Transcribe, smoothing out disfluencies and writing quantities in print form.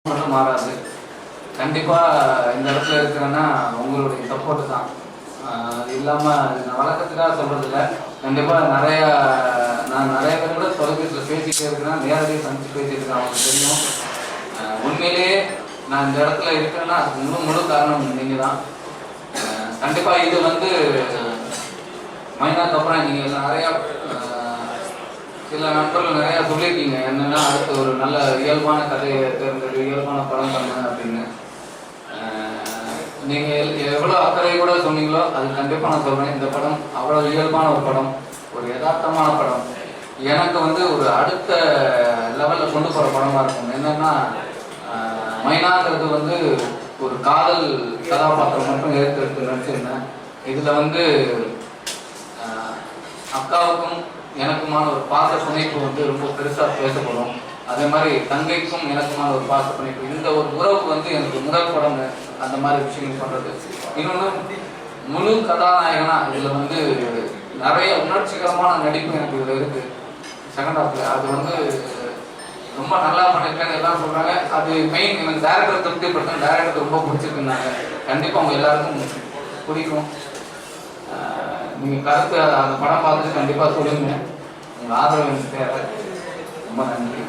மட்டும் மாறாது. கண்டிப்பாக இந்த இடத்துல இருக்கிறேன்னா உங்களுடைய சப்போர்ட்டு தான். அது இல்லாமல் நான் வழக்கத்துக்காக சொல்கிறதில்ல. கண்டிப்பாக நான் நிறைய பேர் கூட தொலைபேசியில் பேசிகிட்டே இருக்கிறேன், நேரடியாக சந்தித்து பேசியிருக்கேன். அவங்களுக்கு தெரியும். உண்மையிலேயே நான் இந்த இடத்துல இருக்கிறேன்னா அதுக்கு முழு காரணம் நீங்கள் தான். கண்டிப்பாக இது மைனாக்கு அப்புறம் நீங்கள் நிறையா சில நண்பர்கள் நிறையா சொல்லியிருக்கீங்க என்னென்னா அடுத்து ஒரு நல்ல இயல்பான கதையை தேர்ந்தெடு, இயல்பான படம் பண்ண அப்படின்னு. நீங்கள் எவ்வளோ அக்கறை கூட சொன்னீங்களோ அது கண்டிப்பாக நான் சொல்கிறேன். இந்த படம் அவ்வளோ இயல்பான ஒரு படம், ஒரு யதார்த்தமான படம். எனக்கு ஒரு அடுத்த லெவலில் கொண்டு போகிற படமாக இருக்கும். என்னென்னா மைனாங்கிறது ஒரு காதல் கதாபாத்திரம் மட்டும் எடுத்து நடிச்சிருந்தேன். இதில் அக்காவுக்கும் எனக்குமான ஒரு பாச பிணைப்பு ரொம்ப பெருசாக பேசப்படும். அதே மாதிரி தங்கைக்கும் எனக்குமான ஒரு பாச பிணைப்பு. இந்த ஒரு உறவு எனக்கு முதல் படம் அந்த மாதிரி விஷயங்கள் பண்ணுறது. இன்னொன்று முழு கதாநாயகனாக இதில் நிறைய உணர்ச்சிகரமான நடிப்பு எனக்கு இதில் இருக்குது. செகண்ட் ஹாஃபில் அது ரொம்ப நல்லா பண்ணியிருக்கேன்னு எல்லாம் சொல்கிறாங்க. அது மெயின் எனக்கு டேரக்டர் திருப்திப்படுத்தேன். டேரக்டர் ரொம்ப பிடிச்சிருக்குனாங்க. கண்டிப்பாக அவங்க எல்லாருக்கும் பிடிக்கும். நீங்கள் கருத்து அந்த படம் பார்த்துட்டு கண்டிப்பாக சொல்லுங்கள். உங்கள் ஆதரவு எனக்கு தேவை. ரொம்ப நன்றி.